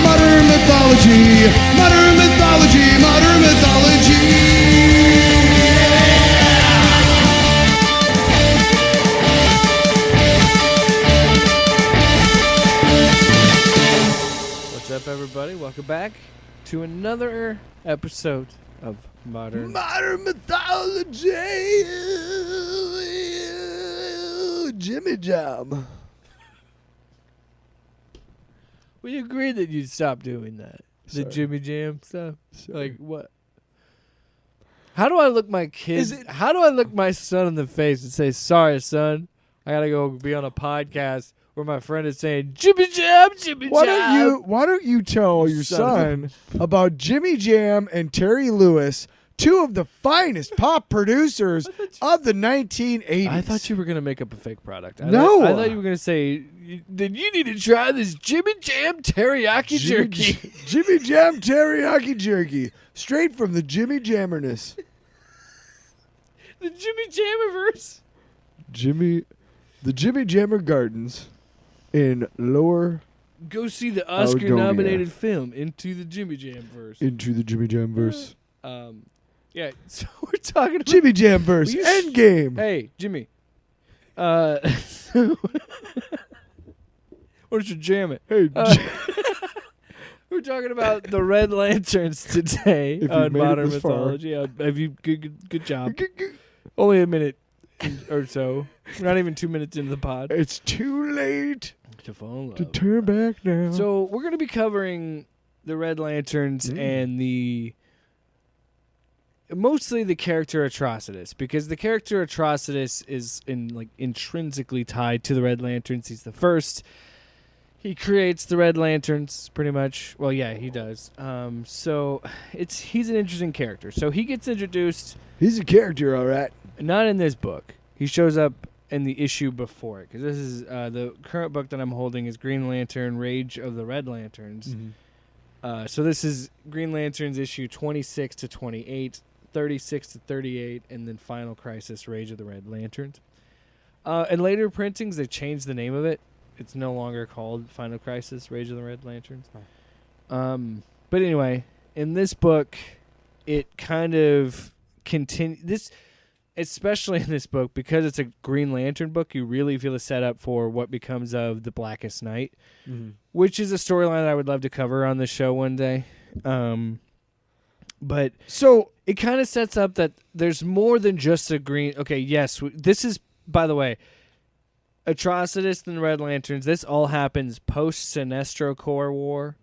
Modern mythology, modern mythology, modern mythology. What's up, everybody? Welcome back to another episode of Modern Mythology. Jimmy Jam. We agreed that you'd stop doing that. The Sorry. Jimmy Jam stuff. Sorry. Like what? How do I look my kids? How do I look my son in the face and say, "Sorry, son, I gotta go be on a podcast where my friend is saying Jimmy Jam, Jimmy Jam." Why don't you tell your son about Jimmy Jam and Terry Lewis, two of the finest pop producers of the 1980s? I thought you were gonna make up a fake product. I thought you were gonna say, "Then you need to try this Jimmy Jam teriyaki jerky." Jimmy Jam teriyaki jerky, straight from the Jimmy Jammerness. The Jimmy Jammerverse. The Jimmy Jammer Gardens in Lower Go see the Oscar-nominated film Into the Jimmy Jam verse. into the Jimmy Jam verse. Yeah. So we're talking about Jimmy Jam verse. Will you Endgame. Hey, Jimmy. Why don't you jam it? Hey, We're talking about the Red Lanterns today If you've on made it Modern this far. Mythology. Have you good job? Only a minute or so. We're not even 2 minutes into the pod. it's too late To fall in love. to turn back now. So we're going to be covering the Red Lanterns and mostly the character Atrocitus, because the character Atrocitus is intrinsically tied to the Red Lanterns. He's the first. He creates the Red Lanterns, pretty much. Well, yeah, he does. So he's an interesting character. So he gets introduced. He's a character, all right. Not in this book. He shows up in the issue before it, because this is the current book that I'm holding is Green Lantern: Rage of the Red Lanterns. So this is Green Lanterns issue 26 to 28, 36 to 38, and then Final Crisis: Rage of the Red Lanterns. In later printings, they changed the name of it. It's no longer called Final Crisis: Rage of the Red Lanterns. But anyway, in this book, it kind of continues. Especially in this book, because it's a Green Lantern book, you really feel the setup for what becomes of the Blackest Night, which is a storyline that I would love to cover on the show one day. But So it kind of sets up that there's more than just a green. Okay, yes, this is, by the way, Atrocitus and the Red Lanterns. This all happens post Sinestro Corps War.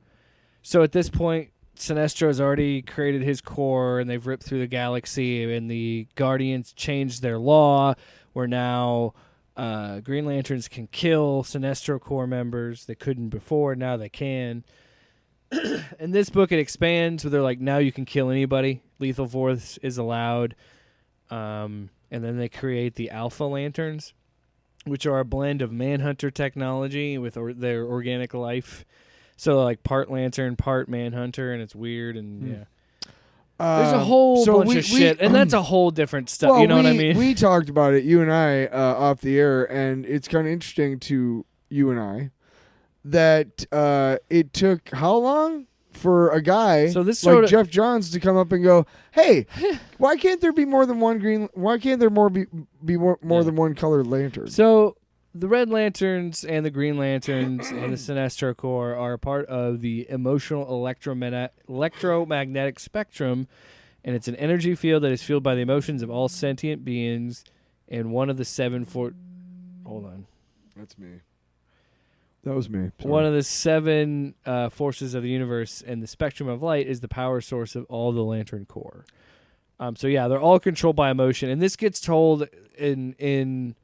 So at this point, Sinestro has already created his corps, and they've ripped through the galaxy, and the Guardians changed their law, where now Green Lanterns can kill Sinestro Corps members. They couldn't before, now they can. In this book, it expands, where they're like, now you can kill anybody. Lethal force is allowed. And then they create the Alpha Lanterns, which are a blend of Manhunter technology with their organic life. So, like, part Lantern, part Manhunter, and it's weird, and yeah. There's a whole bunch of shit, and that's a whole different stuff. Well, you know what I mean? We talked about it, you and I, off the air, and it's kind of interesting to you and I that it took how long for a guy like Jeff Johns to come up and go, "Hey, why can't there be more than one green? Why can't there be more than one colored lantern?" So the Red Lanterns and the Green Lanterns and the Sinestro Corps are a part of the emotional electromagnetic spectrum, and it's an energy field that is fueled by the emotions of all sentient beings. And one of the hold on, that's me. That was me. Sorry. One of the 7 forces of the universe, and the spectrum of light is the power source of all the Lantern Corps. So yeah, they're all controlled by emotion, and this gets told in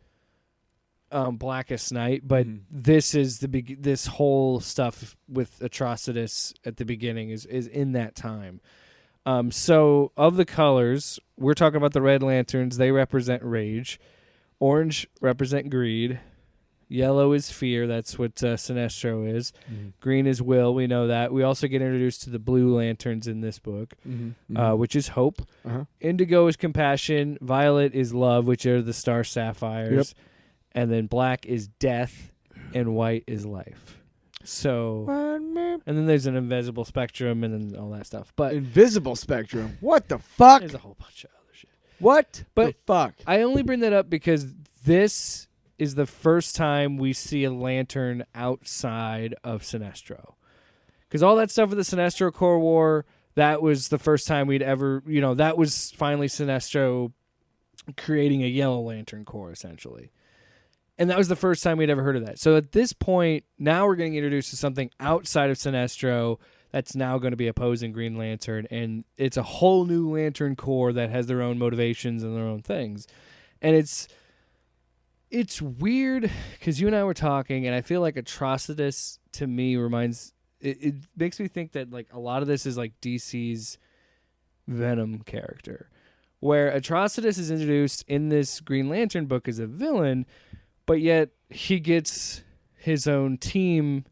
Blackest Night, but this is this whole stuff with Atrocitus at the beginning is in that time. So of the colors, we're talking about the Red Lanterns. They represent rage. Orange represent greed. Yellow is fear. That's what Sinestro is. Green is will. We know that. We also get introduced to the Blue Lanterns in this book, which is hope. Indigo is compassion. Violet is love, which are the Star Sapphires. And then black is death, and white is life. So 1 spectrum? And then there's an invisible spectrum and then all that stuff. But invisible spectrum? What the fuck? There's a whole bunch of other shit. What but the fuck? I only bring that up because this is the first time we see a lantern outside of Sinestro. Because all that stuff with the Sinestro Corps War, that was the first time we'd ever, that was finally Sinestro creating a Yellow Lantern Corps, essentially. And that was the first time we'd ever heard of that. So at this point, now we're getting introduced to something outside of Sinestro that's now going to be opposing Green Lantern. And it's a whole new Lantern Corps that has their own motivations and their own things. And it's weird because you and I were talking, and I feel like Atrocitus to me reminds... It makes me think that like a lot of this is like DC's Venom character, where Atrocitus is introduced in this Green Lantern book as a villain, but yet he gets his own team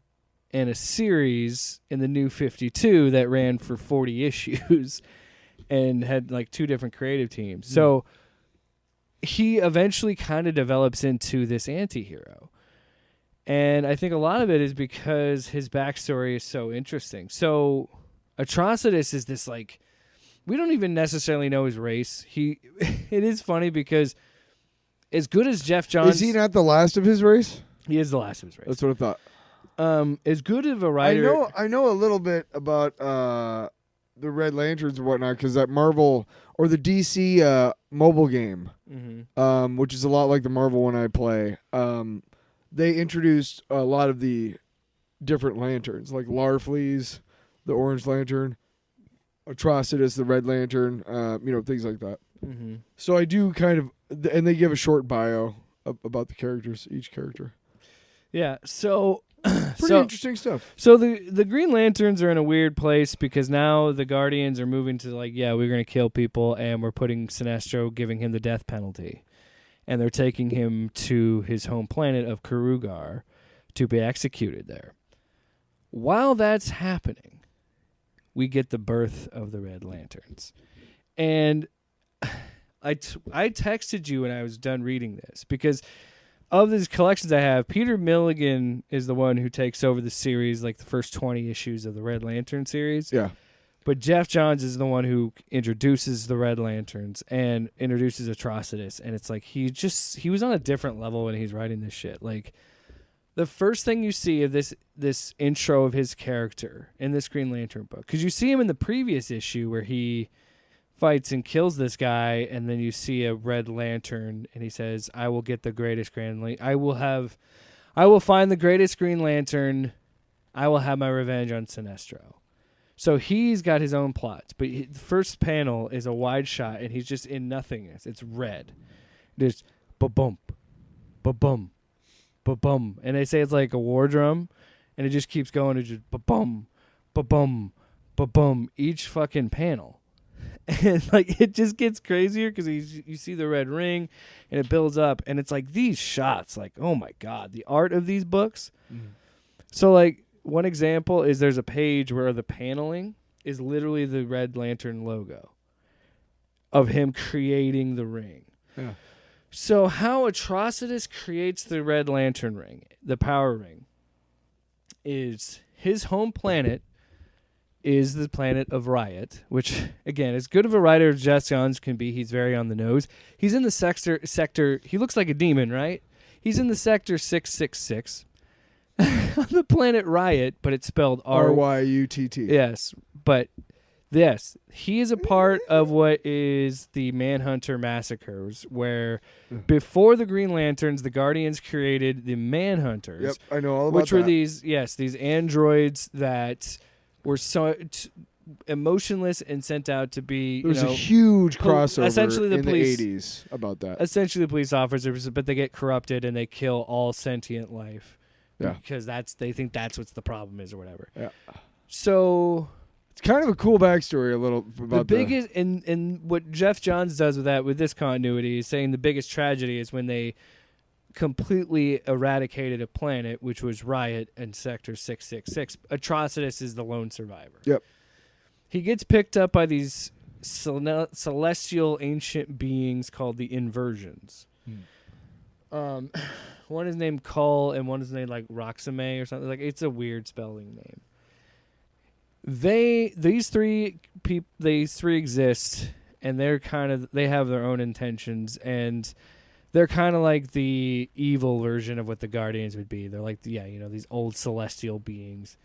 and a series in the New 52 that ran for 40 issues and had like 2 different creative teams. So he eventually kind of develops into this anti-hero. And I think a lot of it is because his backstory is so interesting. So Atrocitus is this like, we don't even necessarily know his race. It is funny because as good as Jeff Johns... Is he not the last of his race? He is the last of his race. That's what I thought. As good of a writer... I know a little bit about the Red Lanterns and whatnot because that Marvel or the DC mobile game, which is a lot like the Marvel one I play, they introduced a lot of the different lanterns, like Larfleeze, the Orange Lantern, Atrocitus, the Red Lantern, things like that. Mm-hmm. So I do kind of, and they give a short bio about the characters, each character. Yeah, so... Pretty interesting stuff. So the Green Lanterns are in a weird place because now the Guardians are moving to like, yeah, we're going to kill people, and we're putting Sinestro, giving him the death penalty. And they're taking him to his home planet of Karugar to be executed there. While that's happening, we get the birth of the Red Lanterns. And I texted you when I was done reading this because of these collections I have, Peter Milligan is the one who takes over the series, like the first 20 issues of the Red Lantern series. Yeah. But Jeff Johns is the one who introduces the Red Lanterns and introduces Atrocitus. And it's like he was on a different level when he's writing this shit. Like the first thing you see of this intro of his character in this Green Lantern book, because you see him in the previous issue where he fights and kills this guy, and then you see a Red Lantern, and he says, "I will get the greatest I will find the greatest Green Lantern. I will have my revenge on Sinestro." So he's got his own plots, but the first panel is a wide shot, and he's just in nothingness. It's red. There's ba-bump, ba-bum, ba-bum. And they say it's like a war drum, and it just keeps going. It's just ba-bum, ba-bum, ba-bum, each fucking panel. And like it just gets crazier because you see the red ring, and it builds up, and it's like these shots, like, oh my God, the art of these books. So like, one example is there's a page where the paneling is literally the Red Lantern logo of him creating the ring. Yeah. So how Atrocitus creates the Red Lantern ring, the power ring, is his home planet is the planet of Riot, which, again, as good of a writer as Jeff Johns can be, he's very on the nose. He's in the sector, he looks like a demon, right? He's in the sector 666. On the planet Riot, but it's spelled Ryutt. Yes, but yes, he is a part of what is the Manhunter massacres, where before the Green Lanterns, the Guardians created the Manhunters. Yep, I know all about which were these androids that were so emotionless and sent out to be. There was a huge crossover essentially the in police, the 80s about that. Essentially, the police officers, but they get corrupted and they kill all sentient life. Yeah. Because they think that's what the problem is or whatever. Yeah. So it's kind of a cool backstory a little about the biggest and what Jeff Johns does with this continuity is saying the biggest tragedy is when they completely eradicated a planet, which was Riot and Sector 666. Atrocitus is the lone survivor. Yep. He gets picked up by these celestial ancient beings called the Inversions. One is named Cull and one is named like Roxame or something. Like, it's a weird spelling name. these three exist, and they have their own intentions, and they're kind of like the evil version of what the Guardians would be. They're like these old celestial beings.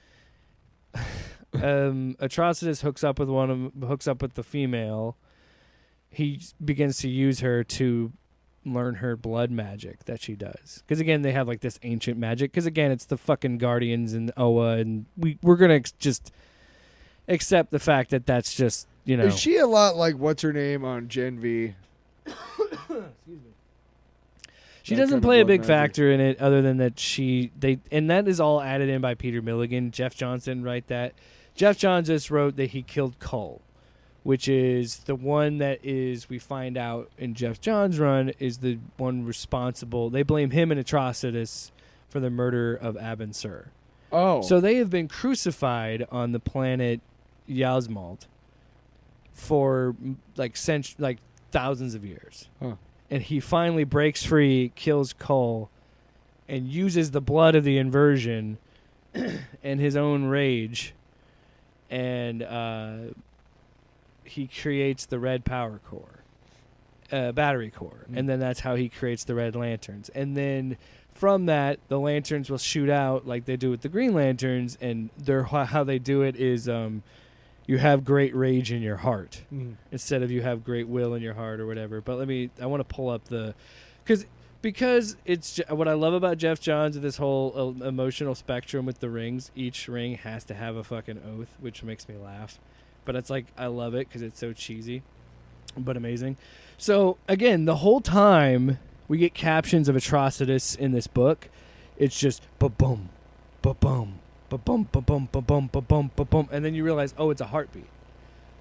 Atrocitus hooks up with the female. He begins to use her to learn her blood magic that she does. Because again, they have like this ancient magic. Because again, it's the fucking Guardians and Oa, and we're gonna just accept the fact that that's just Is she a lot like what's her name on Gen V? Excuse me. She doesn't play a big factor in it, other than that and that is all added in by Peter Milligan. Jeff Johns didn't write that. Jeff Johns just wrote that he killed Cull, which is the one that we find out in Jeff Johns' run is the one responsible. They blame him and Atrocitus for the murder of Abin Sur. Oh. So they have been crucified on the planet Yasmalt for like thousands of years. Huh. And he finally breaks free, kills Cull, and uses the blood of the inversion and his own rage, and he creates the red power core, battery core, and then that's how he creates the Red Lanterns. And then from that, the Lanterns will shoot out like they do with the Green Lanterns, and how they do it is you have great rage in your heart instead of you have great will in your heart or whatever. But I want to pull up because it's what I love about Jeff Johns and this whole emotional spectrum with the rings. Each ring has to have a fucking oath, which makes me laugh. But it's like, I love it because it's so cheesy, but amazing. So again, the whole time we get captions of Atrocitus in this book, it's just ba-boom, ba-boom, ba-bum, ba-bum, ba-bum, ba-bum, ba-bum, and then you realize, oh, it's a heartbeat.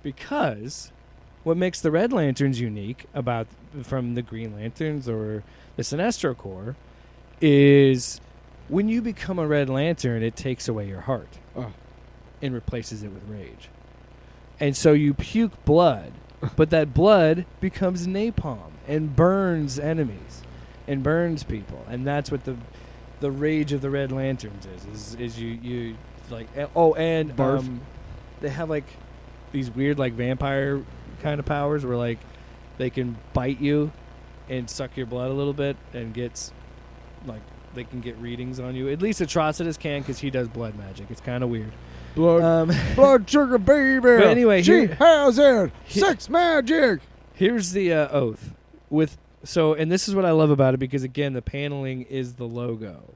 Because what makes the Red Lanterns unique from the Green Lanterns or the Sinestro Corps is when you become a Red Lantern, it takes away your heart and replaces it with rage. And so you puke blood, but that blood becomes napalm and burns enemies and burns people. And that's what the rage of the Red Lanterns is you like, and they have like these weird like vampire kind of powers where like they can bite you and suck your blood a little bit and they can get readings on you. At least Atrocitus can, because he does blood magic. It's kind of weird. Blood sugar baby. But anyway, she has it. Sex magic. Here's the oath and this is what I love about it, because again, the paneling is the logo,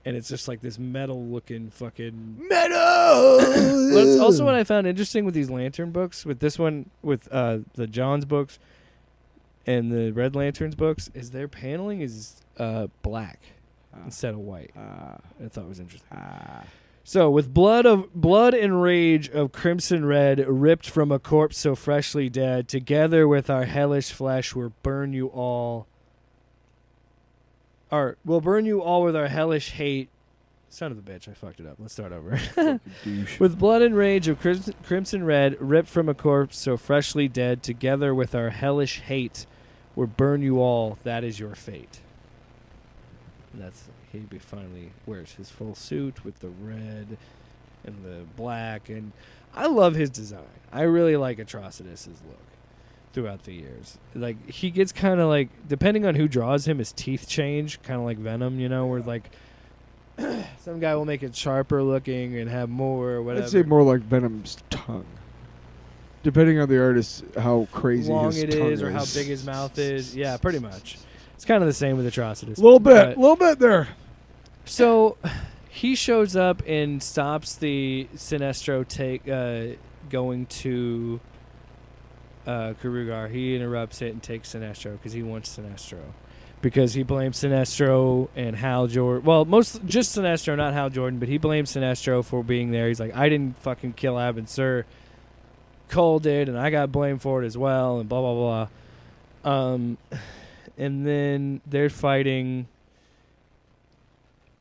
and it's just like this metal looking fucking metal. But it's also what I found interesting with these Lantern books, with this one, with the Johns books and the Red Lanterns books, is their paneling is black instead of white. I thought it was interesting. So, with blood and rage of crimson red ripped from a corpse so freshly dead, together with our hellish flesh, we'll burn you all. We'll burn you all with our hellish hate. Son of a bitch, I fucked it up. Let's start over. With blood and rage of crimson red ripped from a corpse so freshly dead, together with our hellish hate, we'll burn you all. That is your fate. And he finally wears his full suit with the red and the black, and I love his design. I really like Atrocitus' look throughout the years. Like, he gets kind of like, depending on who draws him, his teeth change, kind of like Venom, where like some guy will make it sharper looking and have more or whatever. I'd say more like Venom's tongue. Depending on the artist, how crazy long his it tongue is or how big his mouth is. Yeah, pretty much. It's kind of the same with Atrocitus. A little bit there. So he shows up and stops the Sinestro going to Kurugar. He interrupts it and takes Sinestro because he wants Sinestro. Because he blames Sinestro and Hal Jordan. Well, just Sinestro, not Hal Jordan, but he blames Sinestro for being there. He's like, I didn't fucking kill Abin Sur. Cole did, and I got blamed for it as well, and blah, blah, blah. And then they're fighting.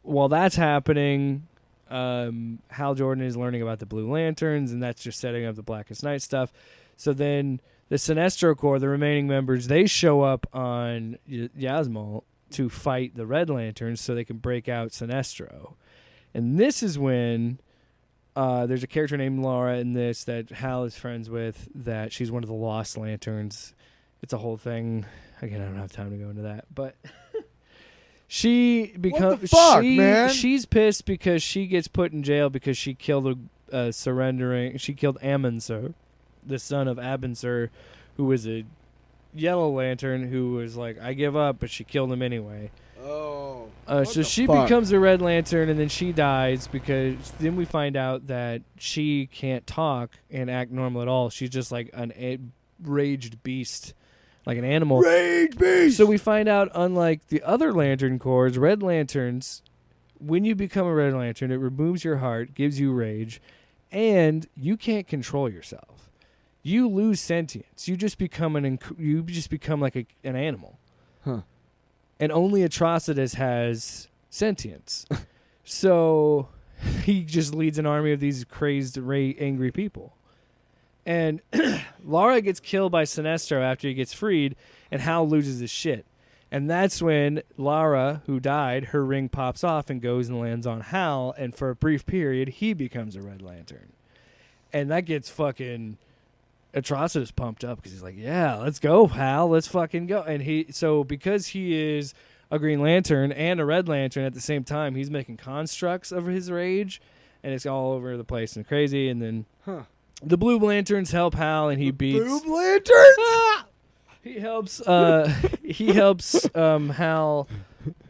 While that's happening, Hal Jordan is learning about the Blue Lanterns, and that's just setting up the Blackest Night stuff. So then the Sinestro Corps, the remaining members, they show up on Yasmal to fight the Red Lanterns so they can break out Sinestro. And this is when There's a character named Laura in this that Hal is friends with, that she's one of the Lost Lanterns. It's a whole thing. Again, I don't have time to go into that. But she becomes... What the fuck, man? She's pissed because she gets put in jail because she killed She killed Amundsen, the son of Abensur, who was a Yellow Lantern who was like, I give up, but she killed him anyway. Oh. So she becomes a Red Lantern, and then she dies because then we find out that she can't talk and act normal at all. She's just like a raged beast, like an animal. Rage beast! So we find out, unlike the other Lantern Corps, Red Lanterns, when you become a Red Lantern, it removes your heart, gives you rage, and you can't control yourself. You lose sentience. You just become like an animal. Huh. And only Atrocitus has sentience. So he just leads an army of these crazed, angry people. And Lara gets killed by Sinestro after he gets freed, and Hal loses his shit. And that's when Lara, who died, her ring pops off and goes and lands on Hal, and for a brief period, he becomes a Red Lantern. And that gets fucking Atrocitus pumped up because he's like, yeah, let's go, Hal, let's fucking go. And because he is a Green Lantern and a Red Lantern at the same time, he's making constructs of his rage, and it's all over the place and crazy. And then the Blue Lanterns help Hal, and he beats Blue Lanterns. He helps Hal,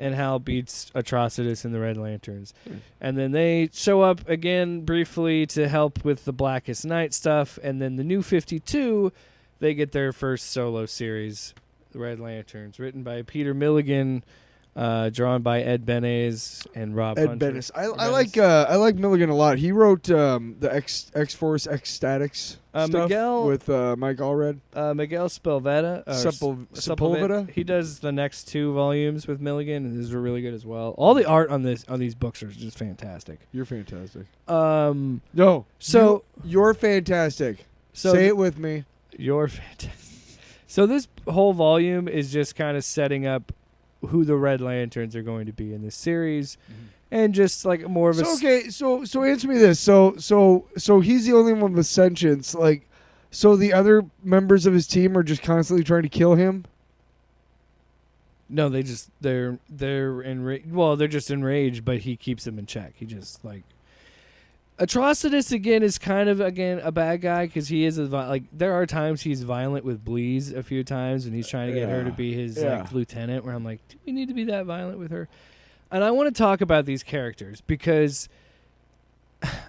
and Hal beats Atrocitus and the Red Lanterns. And then they show up again briefly to help with the Blackest Night stuff. And then the New 52, they get their first solo series, The Red Lanterns, written by Peter Milligan, drawn by Ed Benes and Rob Hunter. Benes. I like Milligan a lot. He wrote the X-Force X-Statics stuff with Mike Allred. Miguel Sepulveda. Sepulveda. He does the next 2 volumes with Milligan, and these are really good as well. All the art on these books are just fantastic. You're fantastic. No. So you're fantastic. Say it with me. You're fantastic. So this whole volume is just kind of setting up who the Red Lanterns are going to be in this series, and just like more of a. So answer me this. So he's the only one with sentience. Like, so the other members of his team are just constantly trying to kill him. No, they're enraged. Well, they're just enraged, but he keeps them in check. He just like. Atrocitus again is kind of a bad guy because he is there are times he's violent with Bleeze a few times when he's trying to get her to be his lieutenant, where I'm like, do we need to be that violent with her? And I want to talk about these characters because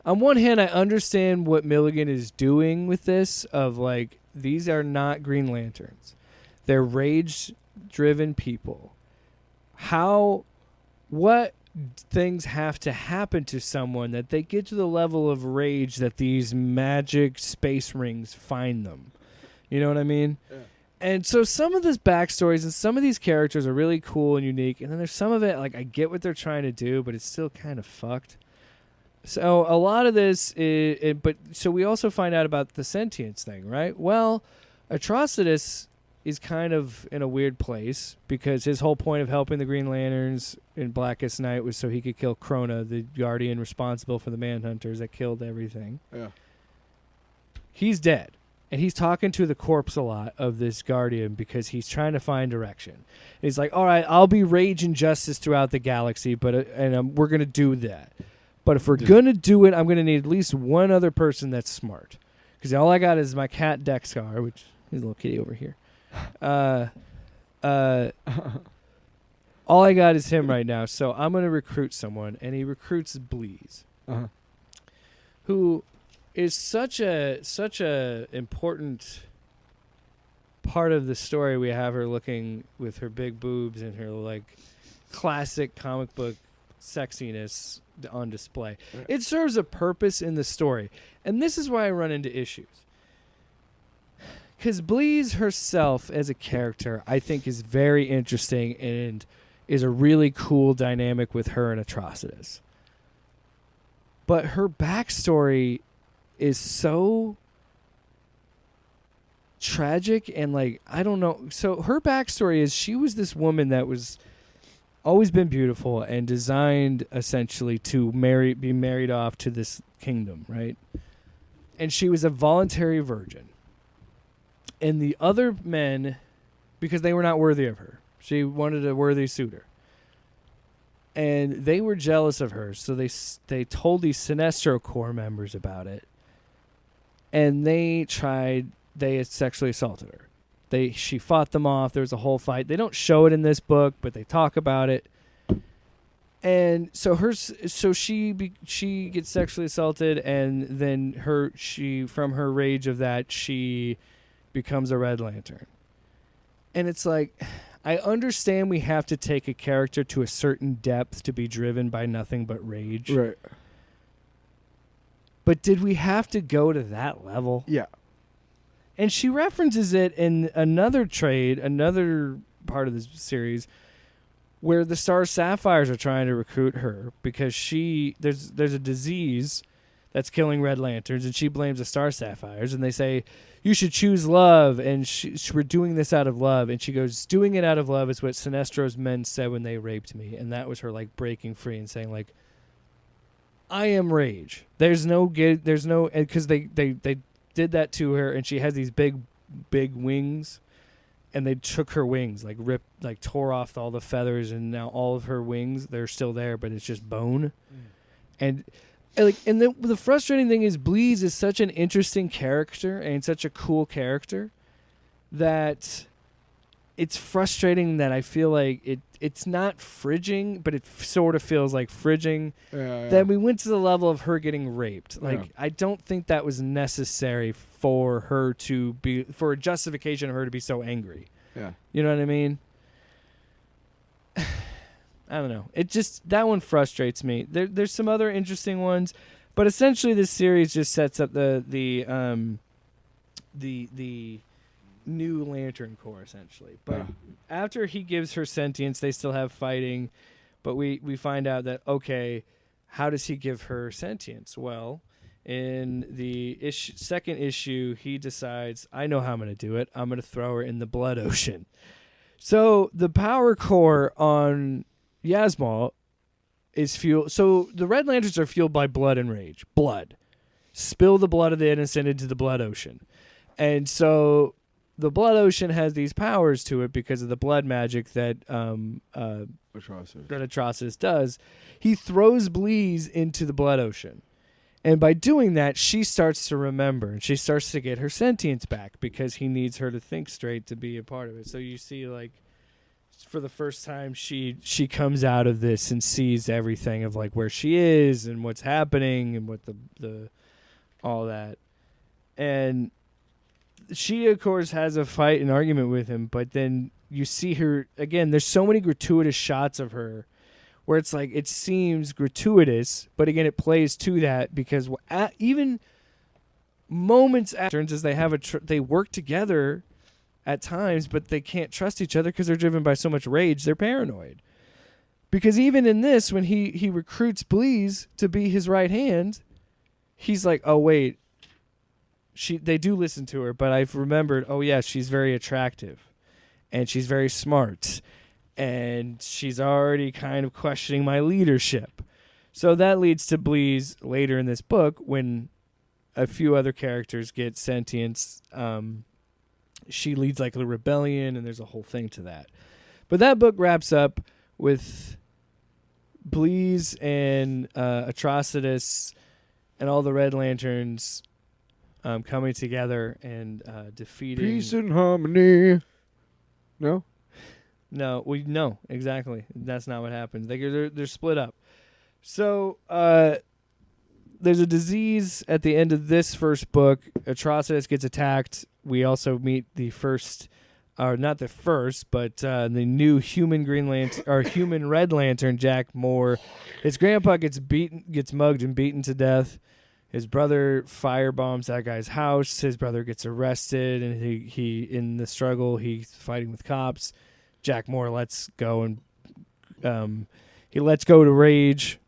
on one hand I understand what Milligan is doing with this of like, these are not Green Lanterns. They're rage driven people. What things have to happen to someone that they get to the level of rage that these magic space rings find them? You know what I mean? Yeah. And so some of this backstories and some of these characters are really cool and unique, and then there's some of it, like, I get what they're trying to do, but it's still kind of fucked. So a lot of this so we also find out about the sentience thing, right? Well, Atrocitus is kind of in a weird place because his whole point of helping the Green Lanterns in Blackest Night was so he could kill Krona, the guardian responsible for the Manhunters that killed everything. Yeah. He's dead. And he's talking to the corpse a lot of this guardian because he's trying to find direction. And he's like, all right, I'll be rage and justice throughout the galaxy, but we're going to do that. But if we're going to do it, I'm going to need at least one other person that's smart. Because all I got is my cat Dexcar, which is a little kitty over here. All I got is him right now, so I'm going to recruit someone, and he recruits Bleeze, who is such a important part of the story. We have her looking with her big boobs and her like classic comic book sexiness on display. Right. It serves a purpose in the story, and this is why I run into issues. Because Bleeze herself as a character, I think, is very interesting and is a really cool dynamic with her and Atrocitus. But her backstory is so tragic and, like, I don't know. So her backstory is she was this woman that was always been beautiful and designed essentially to be married off to this kingdom, right? And she was a voluntary virgin. And the other men, because they were not worthy of her, she wanted a worthy suitor. And they were jealous of her, so they told these Sinestro Corps members about it. And they sexually assaulted her. She fought them off. There was a whole fight. They don't show it in this book, but they talk about it. And so she gets sexually assaulted, and then from her rage of that, she becomes a Red Lantern. And it's like, I understand we have to take a character to a certain depth to be driven by nothing but rage. Right. But did we have to go to that level? Yeah. And she references it in another part of this series, where the Star Sapphires are trying to recruit her because there's a disease that's killing Red Lanterns, and she blames the Star Sapphires, and they say, you should choose love, and we're doing this out of love. And she goes, doing it out of love is what Sinestro's men said when they raped me. And that was her, like, breaking free and saying, like, I am rage. Because they did that to her, and she has these big wings, and they took her wings, tore off all the feathers, and now all of her wings, they're still there, but it's just bone. And the frustrating thing is, Bleez is such an interesting character and such a cool character that it's frustrating that I feel like it's not fridging, but it sort of feels like fridging. Yeah. That we went to the level of her getting raped. I don't think that was necessary for a justification of her to be so angry. Yeah. You know what I mean? I don't know. That one frustrates me. There's some other interesting ones, but essentially this series just sets up the new Lantern Corps, essentially. But after he gives her sentience, they still have fighting, but we find out that, okay, how does he give her sentience? Well, in the second issue, he decides, I know how I'm going to do it. I'm going to throw her in the blood ocean. So the power core on Yasmal is fueled. So the Red Lanterns are fueled by blood and rage. Blood. Spill the blood of the innocent into the blood ocean. And so the blood ocean has these powers to it because of the blood magic that Atrocitus does. He throws Bleez into the blood ocean. And by doing that, she starts to remember, and she starts to get her sentience back because he needs her to think straight to be a part of it. So you see, like, for the first time, she comes out of this and sees everything of, like, where she is and what's happening and what the all that. And she, of course, has a fight and argument with him, but then you see her, again, there's so many gratuitous shots of her where it's like, it seems gratuitous, but again, it plays to that because even moments after, as they have they work together at times, but they can't trust each other because they're driven by so much rage, they're paranoid. Because even in this, when he recruits Bleez to be his right hand, he's like, oh, wait, they do listen to her, but I've remembered, oh, yeah, she's very attractive, and she's very smart, and she's already kind of questioning my leadership. So that leads to Bleez later in this book when a few other characters get sentience. She leads like a rebellion, and there's a whole thing to that. But that book wraps up with Bleez and Atrocitus and all the Red Lanterns coming together and defeating... Peace and harmony. No? No, no, exactly. That's not what happens. They're split up. So there's a disease at the end of this first book. Atrocitus gets attacked. We also meet the first, or not the first, but the new human Green Lantern or human Red Lantern, Jack Moore. His grandpa gets mugged and beaten to death. His brother firebombs that guy's house. His brother gets arrested, and he in the struggle he's fighting with cops. Jack Moore lets go, and he lets go to rage.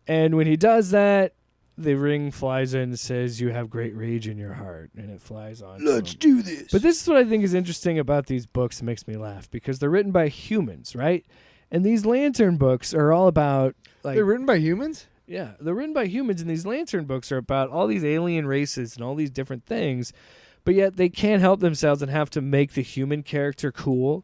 And when he does that, the ring flies in and says, "You have great rage in your heart," and it flies on. Let's do this. But this is what I think is interesting about these books. It makes me laugh because they're written by humans, right? And these Lantern books are all about like they're written by humans. Yeah, they're written by humans, and these Lantern books are about all these alien races and all these different things, but yet they can't help themselves and have to make the human character cool.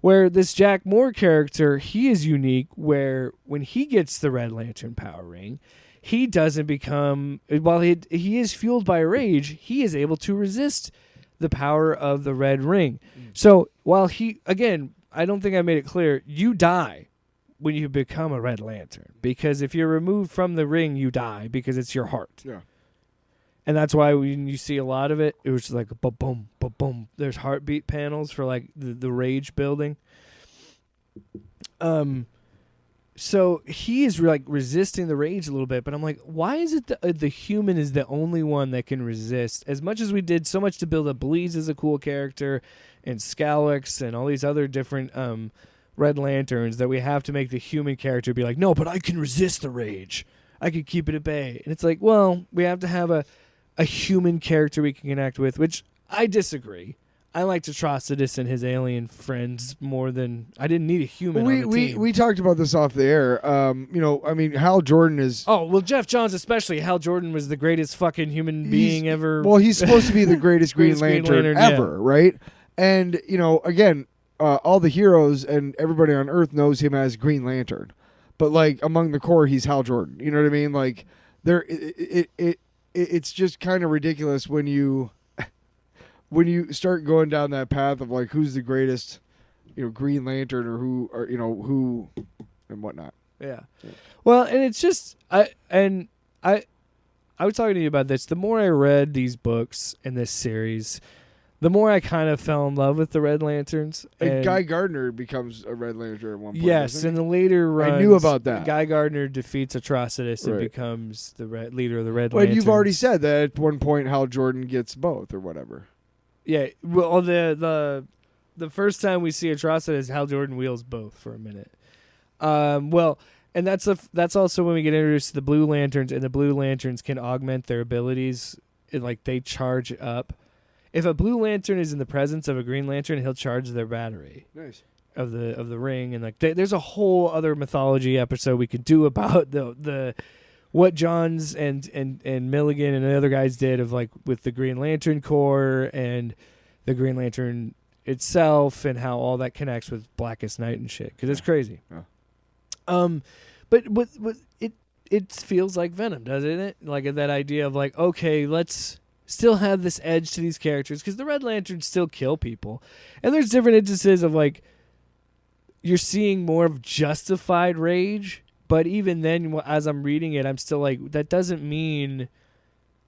Where this Jack Moore character, he is unique, where when he gets the Red Lantern power ring, he doesn't become, while he is fueled by rage, he is able to resist the power of the red ring. So while again, I don't think I made it clear, you die when you become a Red Lantern. Because if you're removed from the ring, you die because it's your heart. Yeah. And that's why when you see a lot of it, it was like ba-boom, ba-boom. There's heartbeat panels for like the rage building. So he is like resisting the rage a little bit, but I'm like, why is it the human is the only one that can resist? As much as we did so much to build up Bleeds as a cool character and Scalix and all these other different Red Lanterns, that we have to make the human character be like, no, but I can resist the rage. I can keep it at bay. And it's like, well, we have to have a human character we can connect with, which I disagree. I liked Atrocitus and his alien friends more than I didn't need a human on the team. We talked about this off the air. I mean, Hal Jordan is... Oh, well, Jeff Johns especially. Hal Jordan was the greatest fucking human being ever. Well, he's supposed to be the greatest Green Lantern ever, right? And, again, all the heroes and everybody on Earth knows him as Green Lantern. But, like, among the core, he's Hal Jordan. You know what I mean? Like, it's just kind of ridiculous when you start going down that path of like who's the greatest, Green Lantern or who and whatnot. Yeah. Well, and it's just I was talking to you about this. The more I read these books in this series, the more I kind of fell in love with the Red Lanterns. And Guy Gardner becomes a Red Lantern at one point. Yes, in the later runs, I knew about that. Guy Gardner defeats Atrocitus and becomes the leader of the Red Lanterns. Well, you've already said that at one point Hal Jordan gets both or whatever. Yeah, well, the first time we see Atrocitus, Hal Jordan wields both for a minute. And that's also when we get introduced to the Blue Lanterns, and the Blue Lanterns can augment their abilities. Like they charge up. If a Blue Lantern is in the presence of a Green Lantern, he'll charge their battery. Nice. Of the ring, and like there's a whole other mythology episode we could do about the what Johns and Milligan and the other guys did of like with the Green Lantern Corps and the Green Lantern itself and how all that connects with Blackest Night and shit, because it's crazy. Yeah. But what it feels like Venom, doesn't it? Like that idea of like, okay, let's still have this edge to these characters, because the Red Lanterns still kill people, and there's different instances of like you're seeing more of justified rage. But even then, as I'm reading it, I'm still like, that doesn't mean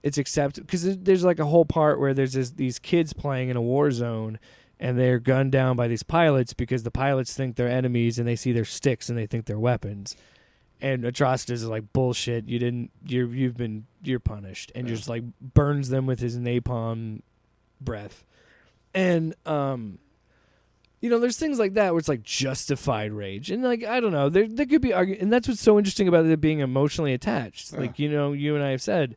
it's accepted. Because there's like a whole part where there's these kids playing in a war zone, and they're gunned down by these pilots because the pilots think they're enemies, and they see their sticks and they think they're weapons. And Atrocitus is like, bullshit. You're punished, and just like burns them with his napalm breath. And there's things like that where it's like justified rage. And like, I don't know, there could be argument, and that's what's so interesting about it being emotionally attached. Like, you and I have said,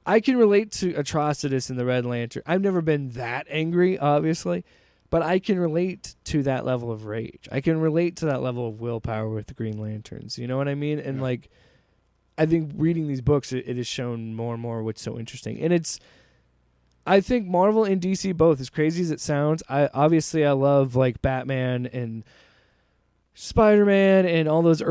I can relate to Atrocitus and the Red Lantern. I've never been that angry, obviously, but I can relate to that level of rage. I can relate to that level of willpower with the Green Lanterns. You know what I mean? And like, I think reading these books, it has shown more and more what's so interesting. And I think Marvel and DC both, as crazy as it sounds, I love like Batman and Spider-Man and all those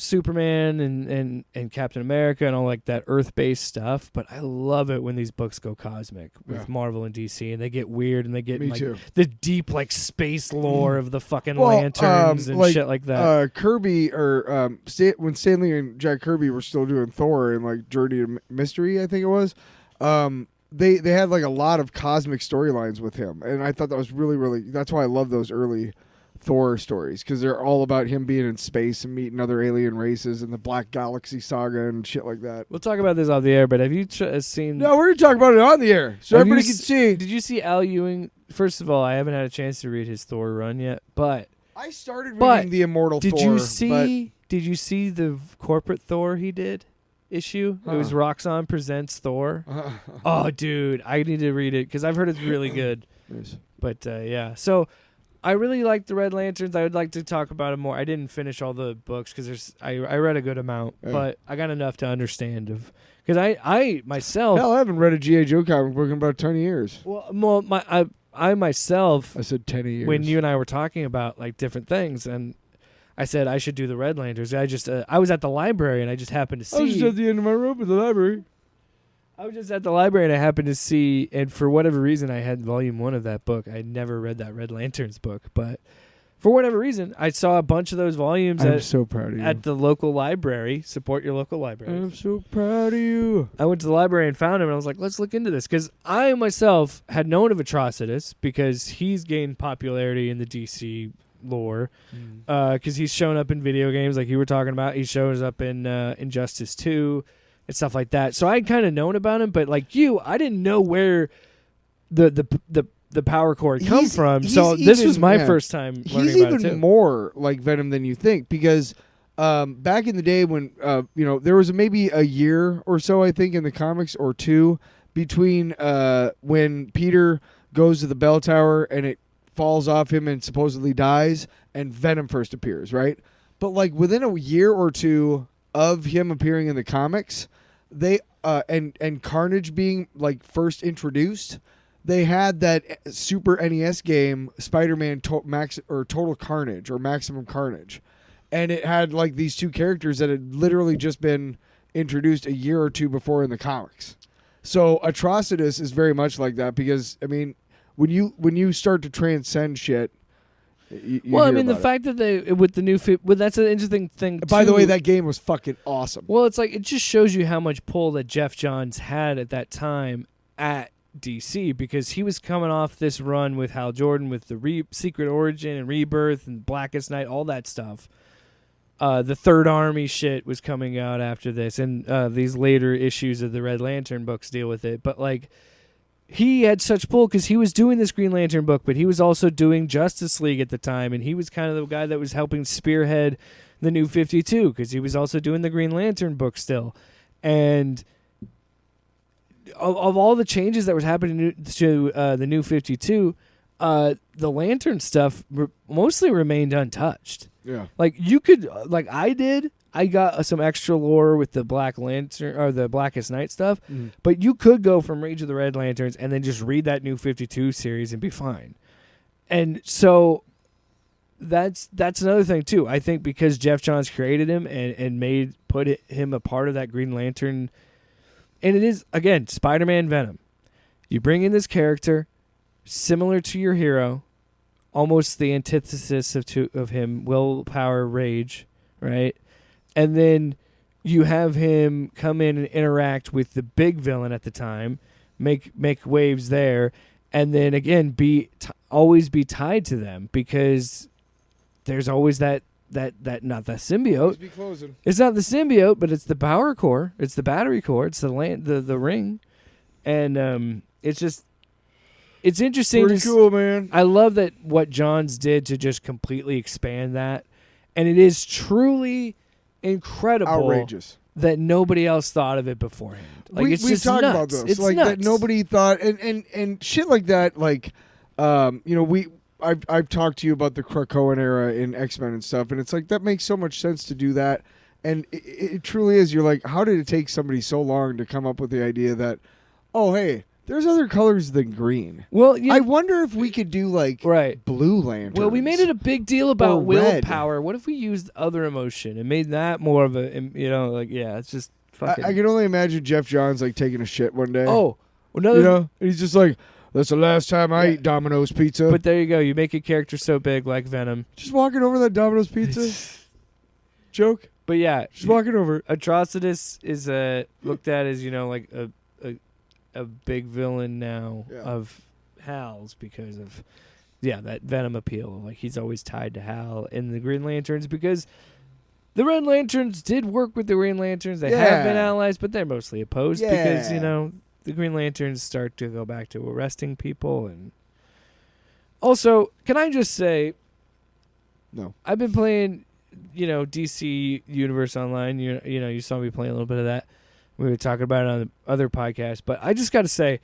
Superman and Captain America and all like that Earth-based stuff. But I love it when these books go cosmic with Marvel and DC, and they get weird and they get the deep like space lore of the fucking lanterns and shit like that. Kirby or when Stanley and Jack Kirby were still doing Thor and like Journey to Mystery, I think it was. They had like a lot of cosmic storylines with him, and I thought that was really, really. That's why I love those early Thor stories, because they're all about him being in space and meeting other alien races and the Black Galaxy saga and shit like that. We'll talk about this off the air, but have you seen? No, we're gonna talk about it on the air so everybody can see. Did you see Al Ewing? First of all, I haven't had a chance to read his Thor run yet, but I started reading the Immortal Thor. Did you see the corporate Thor he did? issue. It was Roxxon Presents Thor. Oh, dude, I need to read it because I've heard it's really good. Nice. But yeah, so I really like the Red Lanterns. I would like to talk about it more. I didn't finish all the books because I read a good amount, but I got enough to understand of. Because I myself... Hell, I haven't read a G.I. Joe comic book in about 10 years. Well, I myself... I said 10 years. When you and I were talking about like different things, and I said I should do the Red Lanterns. I was at the library, and I just happened to see... I was just at the end of my rope at the library. I was just at the library, and I happened to see... And for whatever reason, I had volume 1 of that book. I had never read that Red Lanterns book, but... For whatever reason, I saw a bunch of those volumes so proud of you. At the local library. Support your local library. I'm so proud of you. I went to the library and found him, and I was like, let's look into this. Because I myself had known of Atrocitus because he's gained popularity in the DC lore. Because he's shown up in video games like you were talking about. He shows up in Injustice 2 and stuff like that. So I'd kind of known about him, but like you, I didn't know where the power cord come from. So this was my first time learning about it too. He's even more like Venom than you think because back in the day when there was maybe a year or so, I think, in the comics or two between when Peter goes to the bell tower and it falls off him and supposedly dies and Venom first appears, right? But like within a year or two of him appearing in the comics, they and Carnage being like first introduced, they had that Super NES game, Spider-Man Total Carnage or Maximum Carnage. And it had like these two characters that had literally just been introduced a year or two before in the comics. So Atrocitus is very much like that because, I mean, when you start to transcend shit, well, I mean, the fact that they, with the new, that's an interesting thing, too. By the way, that game was fucking awesome. Well, it's like, it just shows you how much pull that Jeff Johns had at that time at DC because he was coming off this run with Hal Jordan with the Secret Origin and Rebirth and Blackest Night, all that stuff. The Third Army shit was coming out after this, and these later issues of the Red Lantern books deal with it. But like, he had such pull because he was doing this Green Lantern book, but he was also doing Justice League at the time, and he was kind of the guy that was helping spearhead the New 52 because he was also doing the Green Lantern book still. And of all the changes that was happening to the New 52, the Lantern stuff mostly remained untouched. Yeah. Like, you could, like I did, I got some extra lore with the Black Lantern or the Blackest Night stuff, but you could go from Rage of the Red Lanterns and then just read that New 52 series and be fine. And so that's another thing too. I think because Jeff Johns created him and put him a part of that Green Lantern, and it is, again, Spider-Man Venom. You bring in this character similar to your hero, almost the antithesis of him, willpower, rage, right? And then you have him come in and interact with the big villain at the time, make waves there, and then again always be tied to them because there's always that not the symbiote. It's not the symbiote, but it's the power core. It's the battery core. It's the ring, and it's interesting. Pretty cool, man. I love that what Johns did to just completely expand that, and it is truly incredible, outrageous that nobody else thought of it beforehand. Like, we just talked nuts. about this, it's like nuts. that nobody thought, and shit like that. Like, I've talked to you about the Krakoan era in X-Men and stuff, and it's like that makes so much sense to do that, and it truly is. You're like, how did it take somebody so long to come up with the idea that, oh hey, there's other colors than green? Well, I wonder if we could do like blue lanterns. Well, we made it a big deal about willpower. What if we used other emotion and made that more of a, it's just fucking. I can only imagine Jeff Johns like taking a shit one day. Oh, and he's just like, that's the last time I eat Domino's pizza. But there you go. You make a character so big like Venom. Just walking over that Domino's pizza joke. But yeah, just walking over. Atrocitus is looked at as like a big villain now of Hal's because of that Venom appeal. Like, he's always tied to Hal in the Green Lanterns because the Red Lanterns did work with the Green Lanterns. They have been allies, but they're mostly opposed because the Green Lanterns start to go back to arresting people. And also, can I just say, no, I've been playing DC Universe Online. You saw me play a little bit of that. We were talking about it on the other podcast, but I just got to say,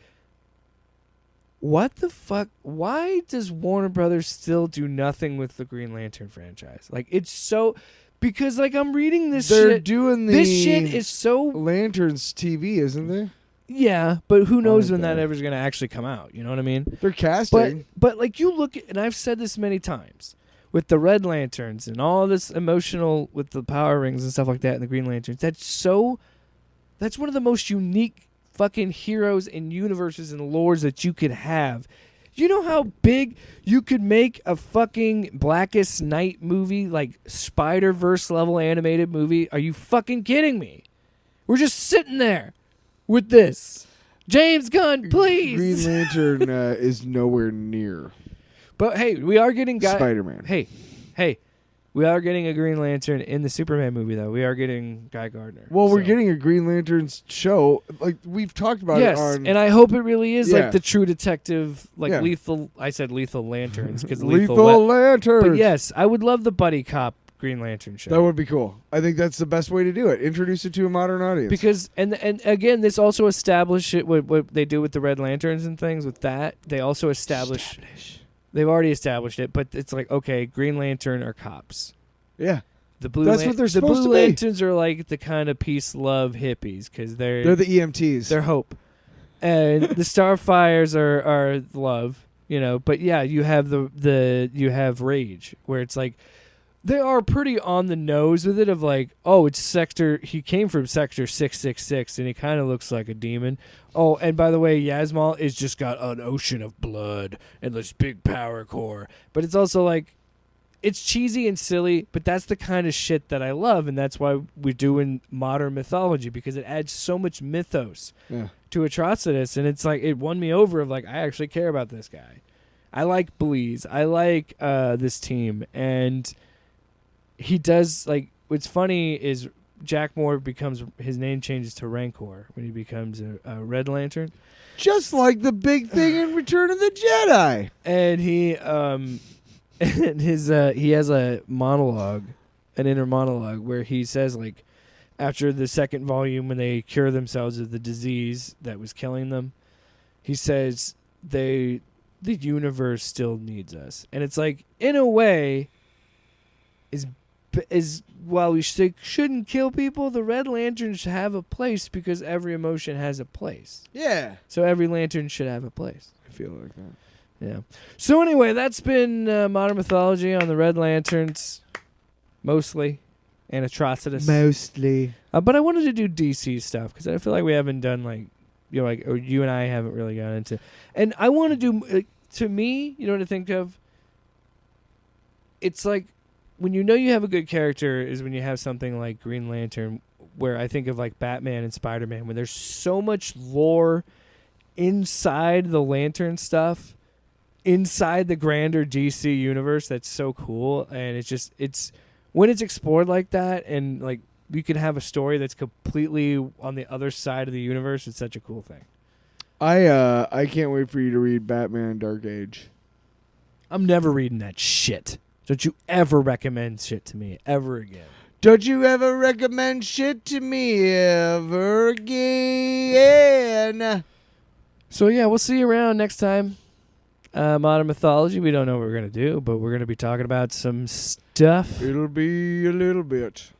what the fuck? Why does Warner Brothers still do nothing with the Green Lantern franchise? Like, it's so... Because, like, I'm reading this They're shit. doing the... This shit is so... Lanterns TV, isn't there? Yeah, but who knows when that ever's going to actually come out? You know what I mean? They're casting. But like, you look at... And I've said this many times. With the Red Lanterns and all this emotional... With the power rings and stuff like that and the Green Lanterns. That's one of the most unique fucking heroes and universes and lores that you could have. You know how big you could make a fucking Blackest Night movie, like Spider-Verse level animated movie? Are you fucking kidding me? We're just sitting there with this. James Gunn, please. Green Lantern is nowhere near. But hey, we are getting Spider-Man. Hey. We are getting a Green Lantern in the Superman movie, though. We are getting Guy Gardner. Well, we're getting a Green Lanterns show. Like, we've talked about it on... and I hope it really is like the True Detective, like lethal... I said Lethal Lanterns because Lethal Lanterns! But yes, I would love the buddy cop Green Lantern show. That would be cool. I think that's the best way to do it. Introduce it to a modern audience. Because, and again, this also establishes it, what they do with the Red Lanterns and things with that. They also establish... They've already established it, but it's like, okay, Green Lantern are cops. Yeah. That's what they're supposed to be. The Blue Lanterns are like the kind of peace, love hippies because they're the EMTs. They're hope. And the Starfires are love, you know. But yeah, you have you have Rage, where it's like they are pretty on the nose with it of like, oh, it's he came from Sector 666 and he kind of looks like a demon. Oh, and by the way, Yasmal is just got an ocean of blood and this big power core. But it's also like, it's cheesy and silly, but that's the kind of shit that I love, and that's why we're doing modern mythology, because it adds so much mythos to Atrocitus, and it's like, it won me over of like, I actually care about this guy. I like Bleeze. I like this team, and he does, like, what's funny is Jack Moore his name changes to Rancor when he becomes a Red Lantern. Just like the big thing in Return of the Jedi. And he has a monologue, an inner monologue, where he says, like, after the second volume when they cure themselves of the disease that was killing them, he says the universe still needs us. And it's like, in a way, is while we shouldn't kill people, the Red Lanterns have a place because every emotion has a place. Yeah. So every lantern should have a place. I feel like that. Yeah. So anyway, that's been modern mythology on the Red Lanterns, mostly, and Atrocitus. Mostly. But I wanted to do DC stuff because I feel like we haven't done or you and I haven't really gone into. And I want to do, to me, you know what I think of? It's like, when you know you have a good character is when you have something like Green Lantern, where I think of like Batman and Spider-Man, when there's so much lore inside the Lantern stuff, inside the grander DC universe, that's so cool. And it's when it's explored like that, and like you can have a story that's completely on the other side of the universe, it's such a cool thing. I can't wait for you to read Batman Dark Age. I'm never reading that shit. Don't you ever recommend shit to me ever again. Don't you ever recommend shit to me ever again. So yeah, we'll see you around next time. Modern mythology, we don't know what we're going to do, but we're going to be talking about some stuff. It'll be a little bit.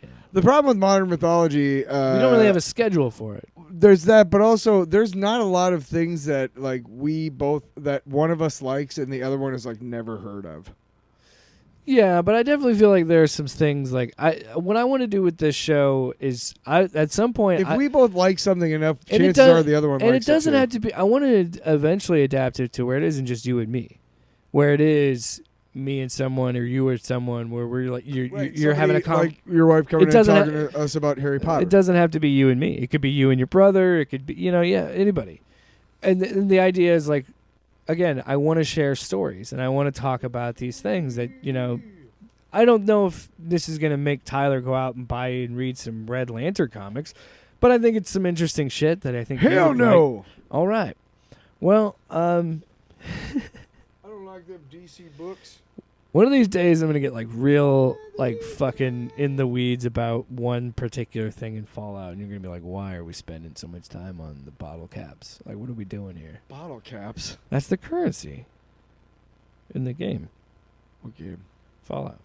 Yeah. The problem with modern mythology... we don't really have a schedule for it. There's that, but also there's not a lot of things that like that one of us likes and the other one is like never heard of. Yeah, but I definitely feel like there are some things like what I want to do with this show is at some point if we both like something enough, chances are the other one likes it. And it doesn't have to be. I want to eventually adapt it to where it isn't just you and me, where it is me and someone or you or someone where we're like you're having a like your wife coming in and talking to us about Harry Potter. It doesn't have to be you and me. It could be you and your brother. It could be anybody. And the idea is like, again, I want to share stories and I want to talk about these things that, I don't know if this is going to make Tyler go out and buy and read some Red Lantern comics, but I think it's some interesting shit that I think. Hell no. Like. All right. Well, I don't like them DC books. One of these days, I'm gonna get like real, like fucking in the weeds about one particular thing in Fallout, and you're gonna be like, "Why are we spending so much time on the bottle caps? Like, what are we doing here?" Bottle caps. That's the currency in the game. What game? Fallout.